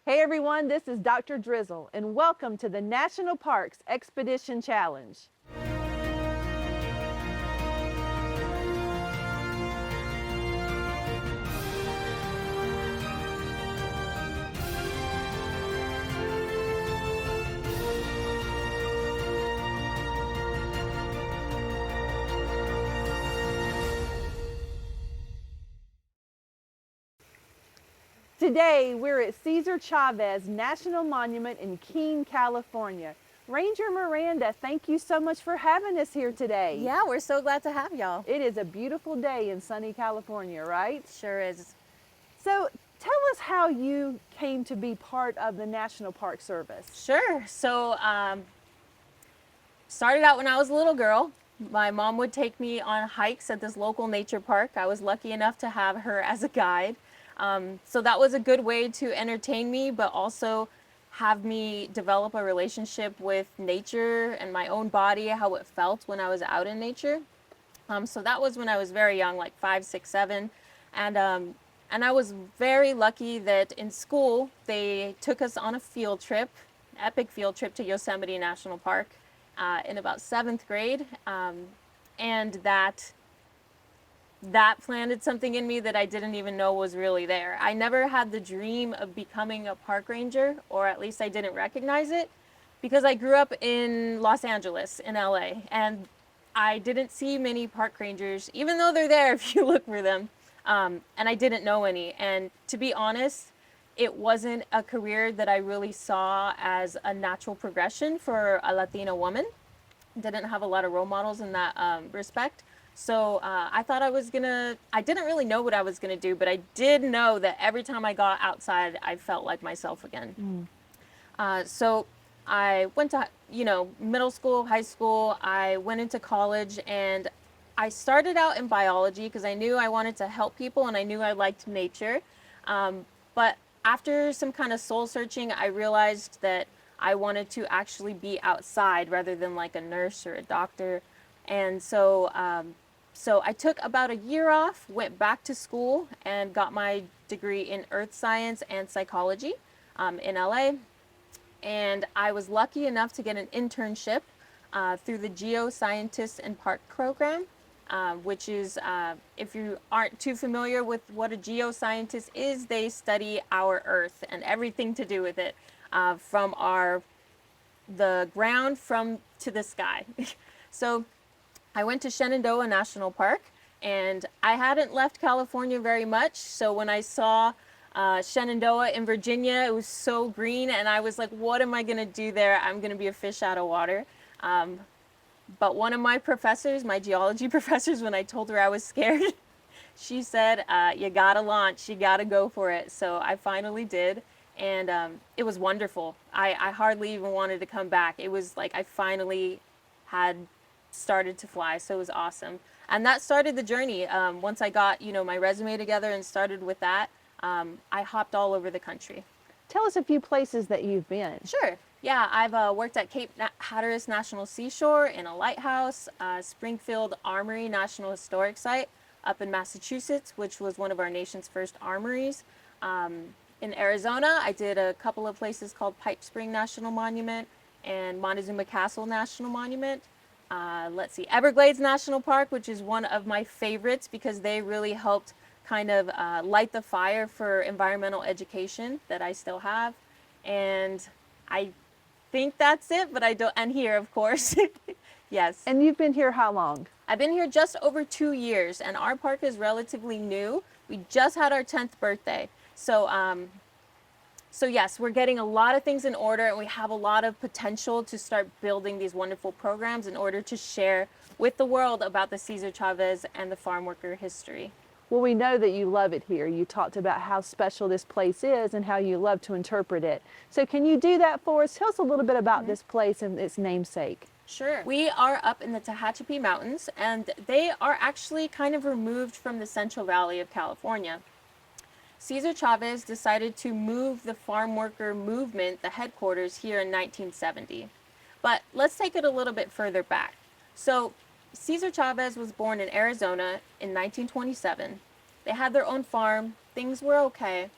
Hey everyone, this is Dr. Drizzle, and welcome to the National Parks Expedition Challenge. Today, we're at César Chavez National Monument in Keene, California. Ranger Miranda, thank you so much for having us here today. Yeah, we're so glad to have y'all. It is a beautiful day in sunny California, right? Sure is. So, tell us how you came to be part of the National Park Service. Sure. So, started out when I was a little girl. My mom would take me on hikes at this local nature park. I was lucky enough to have her as a guide. So that was a good way to entertain me, but also have me develop a relationship with nature and my own body, how it felt when I was out in nature. So that was when I was very young, like 5, 6, 7. And I was very lucky that in school they took us on a field trip, epic field trip to Yosemite National Park in about 7th grade. And that planted something in me that I didn't even know was really there. I never had the dream of becoming a park ranger, or at least I didn't recognize it, because I grew up in Los Angeles, in LA, and I didn't see many park rangers, even though they're there if you look for them. And I didn't know any. And to be honest, it wasn't a career that I really saw as a natural progression for a Latina woman. Didn't have a lot of role models in that respect. So I thought I didn't really know what I was gonna do, but I did know that every time I got outside, I felt like myself again. So I went to, middle school, high school, I went into college, and I started out in biology because I knew I wanted to help people and I knew I liked nature. But after some kind of soul searching, I realized that I wanted to actually be outside rather than like a nurse or a doctor. And so I took about a year off, went back to school, and got my degree in earth science and psychology in LA. And I was lucky enough to get an internship through the Geoscientist and Park program, which is, if you aren't too familiar with what a geoscientist is, they study our Earth and everything to do with it, from the ground to the sky. So I went to Shenandoah National Park, and I hadn't left California very much. So when I saw Shenandoah in Virginia, it was so green, and I was like, what am I going to do there? I'm going to be a fish out of water. But one of my professors, my geology professors, when I told her I was scared, she said, you got to launch, you got to go for it. So I finally did, and it was wonderful. I hardly even wanted to come back. It was like I finally had started to fly, so it was awesome. And that started the journey. Once I got, my resume together and started with that, I hopped all over the country. Tell us a few places that you've been. Sure. Yeah, I've worked at Cape Hatteras National Seashore, in a lighthouse, Springfield Armory National Historic Site up in Massachusetts, which was one of our nation's first armories. In Arizona, I did a couple of places called Pipe Spring National Monument and Montezuma Castle National Monument. Let's see, Everglades National Park, which is one of my favorites because they really helped kind of light the fire for environmental education that I still have. And I think that's it, but I don't, and here, of course. Yes. And you've been here how long? I've been here just over 2 years, and our park is relatively new. We just had our 10th birthday. So yes, we're getting a lot of things in order, and we have a lot of potential to start building these wonderful programs in order to share with the world about the César Chavez and the farm worker history. Well, we know that you love it here. You talked about how special this place is and how you love to interpret it. So can you do that for us? Tell us a little bit about this place and its namesake. Sure. We are up in the Tehachapi Mountains, and they are actually kind of removed from the Central Valley of California. César Chavez decided to move the farm worker movement, the headquarters, here in 1970. But let's take it a little bit further back. So César Chavez was born in Arizona in 1927. They had their own farm. Things were okay.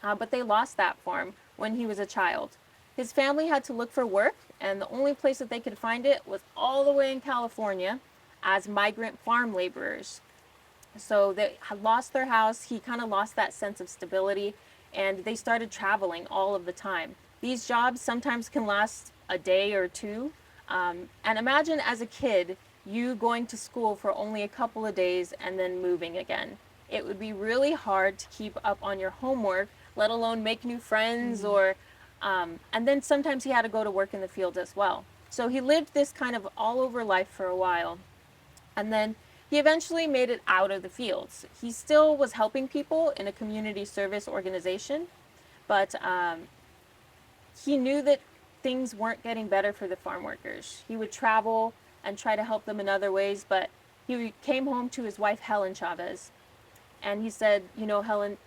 but they lost that farm when he was a child. His family had to look for work, and the only place that they could find it was all the way in California as migrant farm laborers. So they had lost their house. He kind of lost that sense of stability, and they started traveling all of the time. These jobs sometimes can last a day or two. And imagine as a kid, you going to school for only a couple of days and then moving again. It would be really hard to keep up on your homework, let alone make new friends or, and then sometimes he had to go to work in the fields as well. So he lived this kind of all over life for a while. And then he eventually made it out of the fields. He still was helping people in a community service organization, but he knew that things weren't getting better for the farm workers. He would travel and try to help them in other ways, but he came home to his wife, Helen Chavez, and he said, you know, Helen,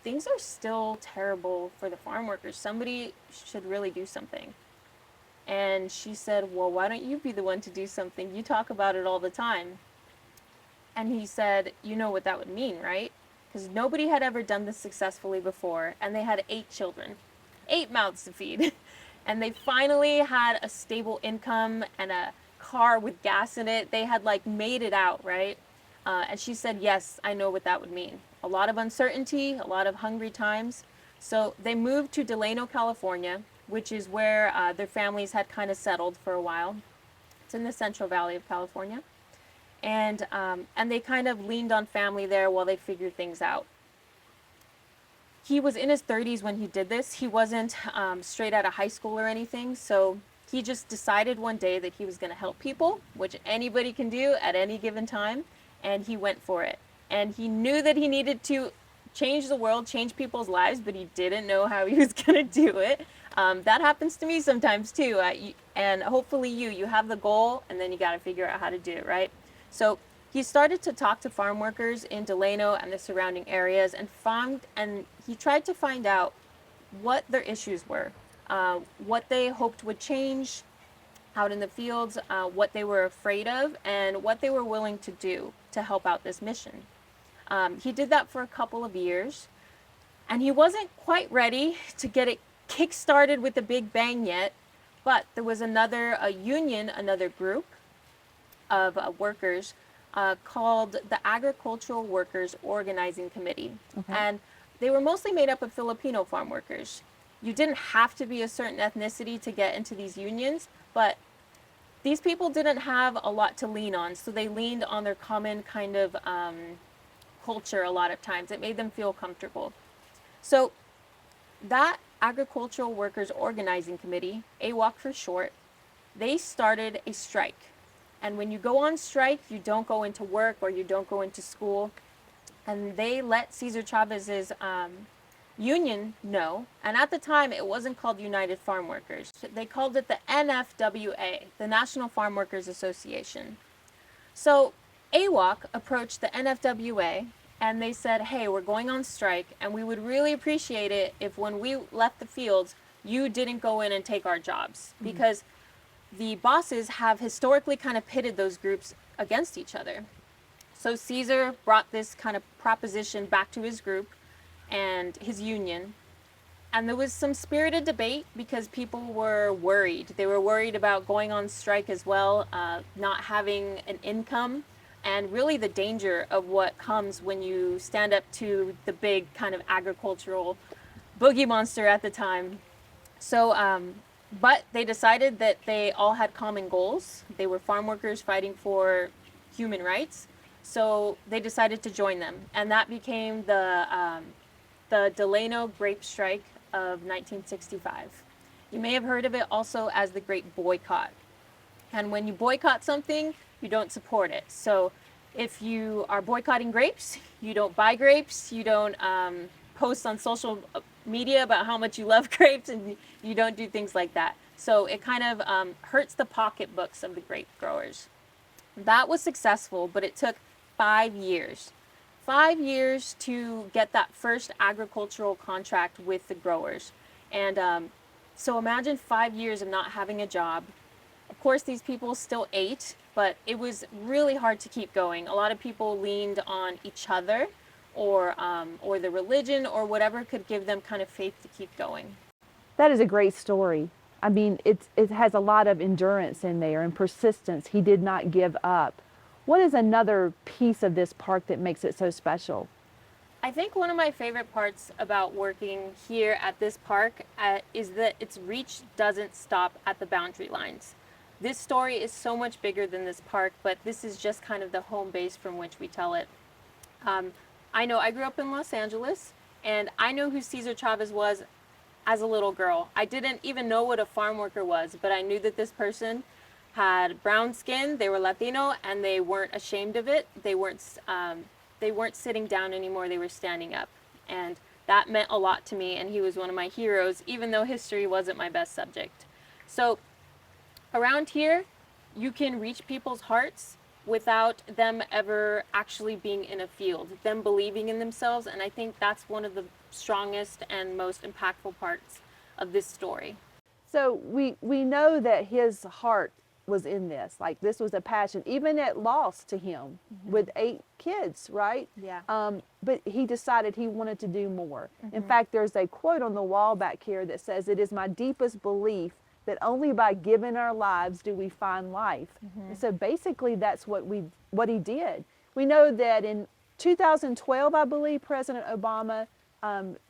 things are still terrible for the farm workers. Somebody should really do something. And she said, well, why don't you be the one to do something? You talk about it all the time. And he said, you know what that would mean, right? Because nobody had ever done this successfully before, and they had 8 children, 8 mouths to feed. And they finally had a stable income and a car with gas in it. They had like made it out, right? And she said, yes, I know what that would mean. A lot of uncertainty, a lot of hungry times. So they moved to Delano, California, which is where their families had kind of settled for a while. It's in the Central Valley of California. And they kind of leaned on family there while they figured things out. He was in his 30s when he did this. He wasn't straight out of high school or anything. So he just decided one day that he was going to help people, which anybody can do at any given time. And he went for it. And he knew that he needed to change the world, change people's lives, but he didn't know how he was going to do it. That happens to me sometimes too. And hopefully you have the goal and then you got to figure out how to do it, right? So he started to talk to farm workers in Delano and the surrounding areas and he tried to find out what their issues were, what they hoped would change out in the fields, what they were afraid of, and what they were willing to do to help out this mission. He did that for a couple of years, and he wasn't quite ready to get it kick-started with a big bang yet, but there was another group of workers called the Agricultural Workers Organizing Committee. Okay. And they were mostly made up of Filipino farm workers. You didn't have to be a certain ethnicity to get into these unions, but these people didn't have a lot to lean on, so they leaned on their common kind of culture a lot of times. It made them feel comfortable. So that Agricultural Workers Organizing Committee, AWOC for short, they started a strike. And when you go on strike, you don't go into work or you don't go into school. And they let Cesar Chavez's union know. And at the time, it wasn't called United Farm Workers. They called it the NFWA, the National Farm Workers Association. So AWOC approached the NFWA and they said, hey, we're going on strike and we would really appreciate it if when we left the fields, you didn't go in and take our jobs. Mm-hmm. Because the bosses have historically kind of pitted those groups against each other. So Cesar brought this kind of proposition back to his group and his union. And there was some spirited debate because people were worried. They were worried about going on strike as well, not having an income, and really the danger of what comes when you stand up to the big kind of agricultural boogie monster at the time. So, but they decided that they all had common goals. They were farm workers fighting for human rights. So they decided to join them. And that became the Delano Grape Strike of 1965. You may have heard of it also as the Great Boycott. And when you boycott something, you don't support it. So if you are boycotting grapes, you don't buy grapes, you don't post on social media about how much you love grapes, and you don't do things like that. So it kind of hurts the pocketbooks of the grape growers. That was successful, but it took 5 years. 5 years to get that first agricultural contract with the growers. And so imagine 5 years of not having a job. Of course, these people still ate, but it was really hard to keep going. A lot of people leaned on each other or the religion or whatever could give them kind of faith to keep going. That is a great story. I mean, it has a lot of endurance in there and persistence. He did not give up. What is another piece of this park that makes it so special? I think one of my favorite parts about working here at this park is that its reach doesn't stop at the boundary lines. This story is so much bigger than this park, but this is just kind of the home base from which we tell it. I know I grew up in Los Angeles, and I know who Cesar Chavez was as a little girl. I didn't even know what a farm worker was, but I knew that this person had brown skin, they were Latino, and they weren't ashamed of it. They weren't sitting down anymore, they were standing up. And that meant a lot to me, and he was one of my heroes, even though history wasn't my best subject. So around here, you can reach people's hearts without them ever actually being in a field, them believing in themselves, and I think that's one of the strongest and most impactful parts of this story. So we know that his heart was in this. Like, this was a passion, even at loss to him with 8 kids, right? Yeah. But he decided he wanted to do more. In fact, there's a quote on the wall back here that says, "It is my deepest belief that only by giving our lives do we find life." And so basically that's what he did. We know that in 2012, I believe, President Obama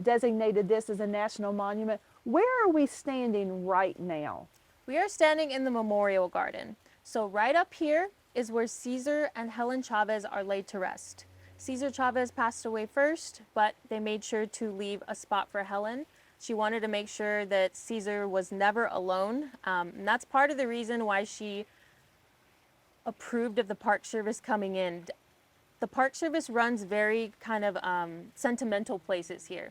designated this as a national monument. Where are we standing right now? We are standing in the Memorial Garden. So right up here is where Cesar and Helen Chavez are laid to rest. Cesar Chavez passed away first, but they made sure to leave a spot for Helen. She wanted to make sure that Cesar was never alone. And that's part of the reason why she approved of the Park Service coming in. The Park Service runs very kind of sentimental places here.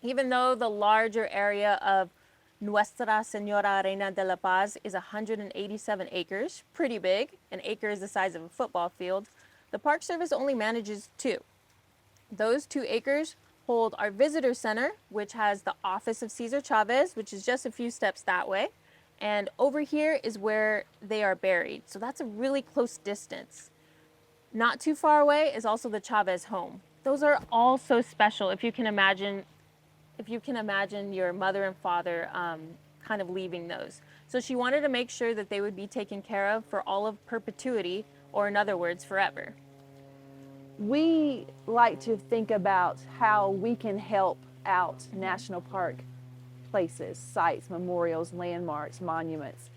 Even though the larger area of Nuestra Señora Reina de la Paz is 187 acres, pretty big. An acre is the size of a football field. The Park Service only manages 2. Those 2 acres hold our visitor center, which has the office of Cesar Chavez, which is just a few steps that way. And over here is where they are buried. So that's a really close distance. Not too far away is also the Chavez home. Those are all so special. If you can imagine your mother and father kind of leaving those. So she wanted to make sure that they would be taken care of for all of perpetuity, or in other words, forever. We like to think about how we can help out national park places, sites, memorials, landmarks, monuments.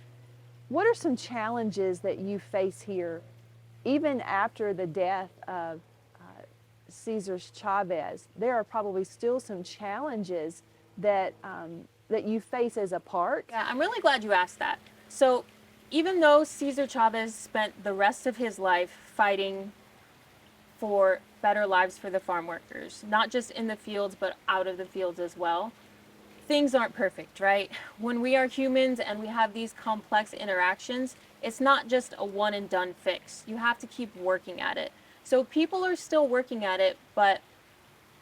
What are some challenges that you face here, even after the death of Cesar Chavez? There are probably still some challenges that you face as a park. Yeah, I'm really glad you asked that. So even though Cesar Chavez spent the rest of his life fighting for better lives for the farm workers, not just in the fields, but out of the fields as well, things aren't perfect, right? When we are humans and we have these complex interactions, it's not just a one and done fix. You have to keep working at it. So people are still working at it, but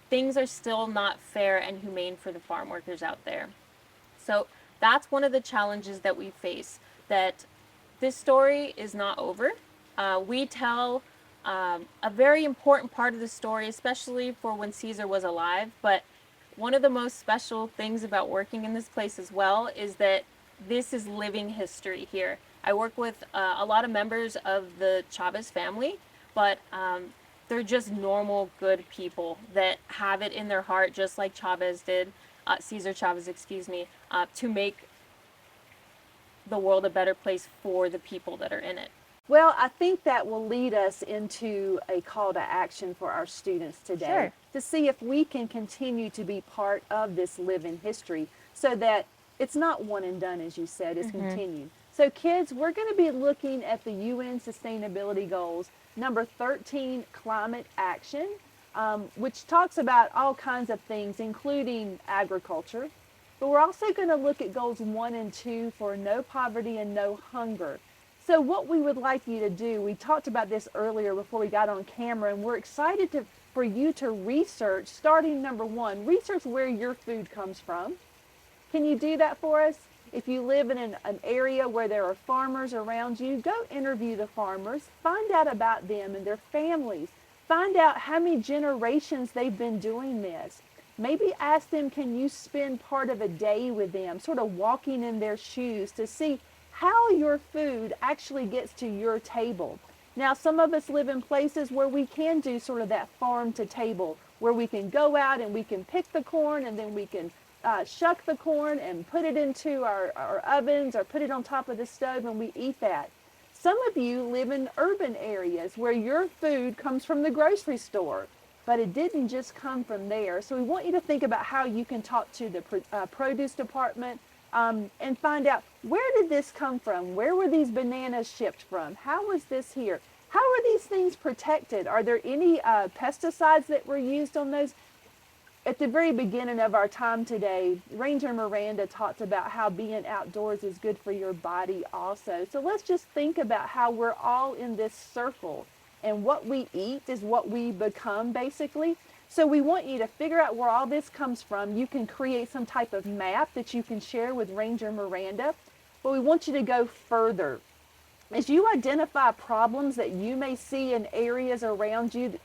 things are still not fair and humane for the farm workers out there. So that's one of the challenges that we face, that this story is not over. We tell a very important part of the story, especially for when Cesar was alive, but one of the most special things about working in this place as well is that this is living history here. I work with a lot of members of the Chavez family, but they're just normal, good people that have it in their heart, just like Chavez did, Cesar Chavez, to make the world a better place for the people that are in it. Well, I think that will lead us into a call to action for our students today. Sure. To see if we can continue to be part of this living history so that it's not one and done, as you said, it's continued. So kids, we're going to be looking at the UN Sustainability Goals, number 13, climate action, which talks about all kinds of things, including agriculture. But we're also going to look at goals 1 and 2 for no poverty and no hunger. So what we would like you to do, we talked about this earlier before we got on camera, and we're excited for you to research, starting number 1, research where your food comes from. Can you do that for us? If you live in an area where there are farmers around you, go interview the farmers, find out about them and their families. Find out how many generations they've been doing this. Maybe ask them, can you spend part of a day with them, sort of walking in their shoes to see how your food actually gets to your table. Now, some of us live in places where we can do sort of that farm to table, where we can go out and we can pick the corn and then we can shuck the corn and put it into our ovens or put it on top of the stove and we eat that. Some of you live in urban areas where your food comes from the grocery store, but it didn't just come from there. So we want you to think about how you can talk to the produce department and find out, where did this come from? Where were these bananas shipped from? How was this here? How are these things protected? Are there any pesticides that were used on those? At the very beginning of our time today, Ranger Miranda talked about how being outdoors is good for your body also. So let's just think about how we're all in this circle, and what we eat is what we become, basically. So we want you to figure out where all this comes from. You can create some type of map that you can share with Ranger Miranda, but we want you to go further. As you identify problems that you may see in areas around you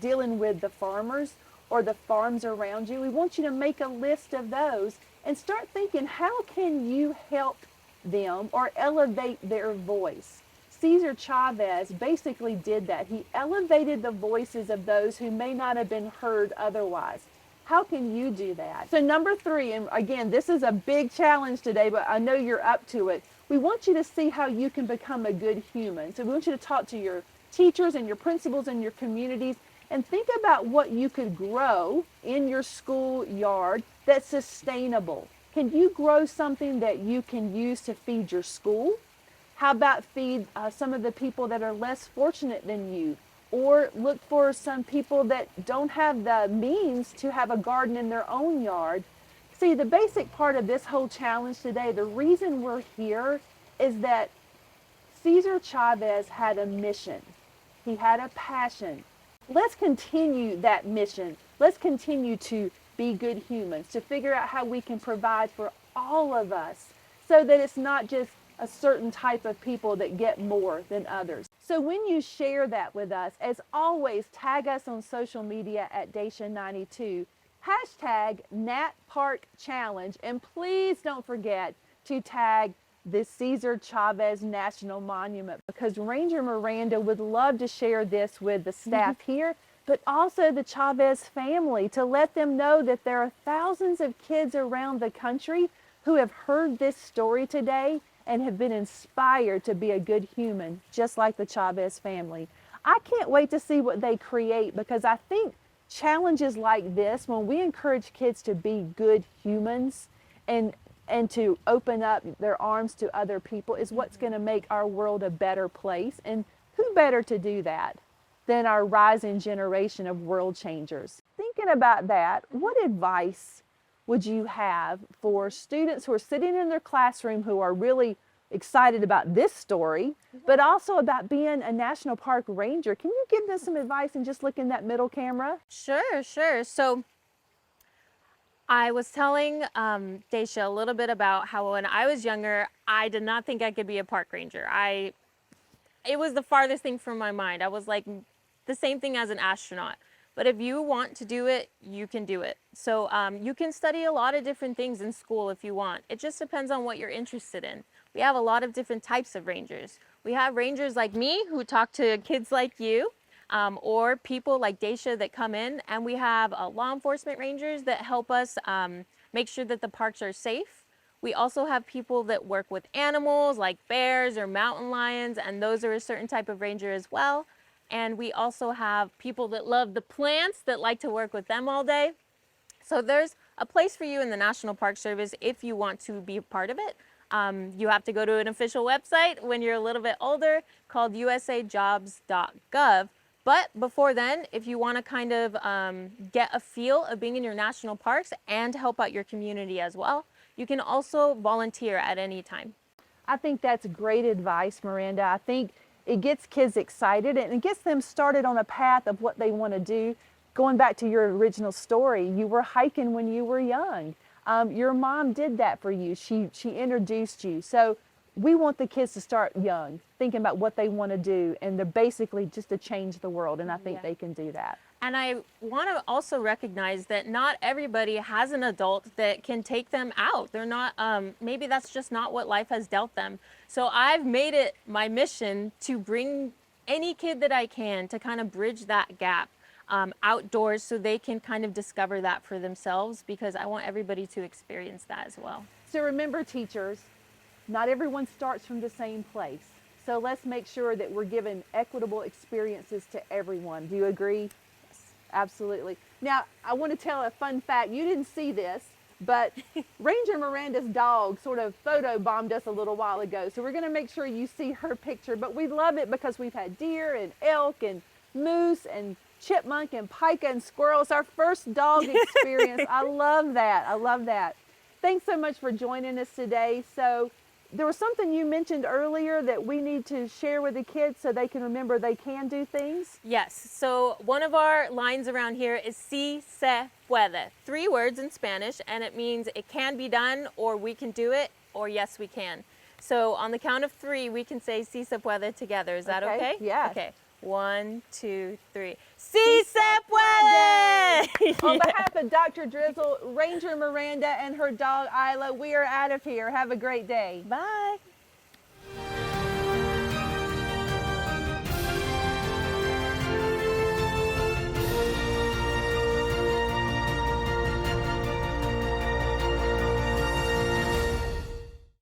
dealing with the farmers or the farms around you, we want you to make a list of those and start thinking, how can you help them or elevate their voice? César Chávez basically did that. He elevated the voices of those who may not have been heard otherwise. How can you do that? So number 3, and again, this is a big challenge today, but I know you're up to it. We want you to see how you can become a good human. So we want you to talk to your teachers and your principals and your communities and think about what you could grow in your schoolyard that's sustainable. Can you grow something that you can use to feed your school? How about feed some of the people that are less fortunate than you? Or look for some people that don't have the means to have a garden in their own yard. See, the basic part of this whole challenge today, the reason we're here is that César Chávez had a mission. He had a passion. Let's continue that mission. Let's continue to be good humans, to figure out how we can provide for all of us so that it's not just a certain type of people that get more than others. So when you share that with us, as always, tag us on social media at Dacia92, hashtag NatParkChallenge, and please don't forget to tag the César Chávez National Monument, because Ranger Miranda would love to share this with the staff here, but also the Chávez family, to let them know that there are thousands of kids around the country who have heard this story today and have been inspired to be a good human, just like the Chávez family. I can't wait to see what they create, because I think challenges like this, when we encourage kids to be good humans and to open up their arms to other people, is what's going to make our world a better place. And who better to do that than our rising generation of world changers? Thinking about that, what advice would you have for students who are sitting in their classroom who are really excited about this story, but also about being a national park ranger? Can you give them some advice and just look in that middle camera? Sure. So I was telling Dacia a little bit about how when I was younger, I did not think I could be a park ranger. It was the farthest thing from my mind. I was like the same thing as an astronaut. But if you want to do it, you can do it. So you can study a lot of different things in school if you want. It just depends on what you're interested in. We have a lot of different types of rangers. We have rangers like me who talk to kids like you, or people like Dacia that come in, and we have law enforcement rangers that help us make sure that the parks are safe. We also have people that work with animals like bears or mountain lions, and those are a certain type of ranger as well. And we also have people that love the plants that like to work with them all day. So there's a place for you in the National Park Service if you want to be a part of it. You have to go to an official website when you're a little bit older called usajobs.gov. But before then, if you want to kind of get a feel of being in your national parks and help out your community as well, you can also volunteer at any time. I think that's great advice, Miranda. I think it gets kids excited and it gets them started on a path of what they want to do. Going back to your original story, you were hiking when you were young. Your mom did that for you. She introduced you. So we want the kids to start young, thinking about what they want to do, and they're basically just to change the world, and I think they can do that. And I want to also recognize that not everybody has an adult that can take them out. They're not, maybe that's just not what life has dealt them. So I've made it my mission to bring any kid that I can to kind of bridge that gap outdoors so they can kind of discover that for themselves, because I want everybody to experience that as well. So remember, teachers, not everyone starts from the same place. So let's make sure that we're giving equitable experiences to everyone. Do you agree? Yes. Absolutely. Now, I want to tell a fun fact. You didn't see this, but Ranger Miranda's dog sort of photobombed us a little while ago. So we're going to make sure you see her picture. But we love it because we've had deer and elk and moose and chipmunk and pika and squirrels. Our first dog experience. I love that. I love that. Thanks so much for joining us today. So there was something you mentioned earlier that we need to share with the kids so they can remember they can do things. Yes, so one of our lines around here is si se puede. 3 words in Spanish, and it means it can be done, or we can do it, or yes, we can. So on the count of 3, we can say si se puede together. Is that okay? Yeah. Okay. 1, 2, 3. Si se puede! On behalf of Dr. Drizzle, Ranger Miranda, and her dog Isla, we are out of here. Have a great day. Bye.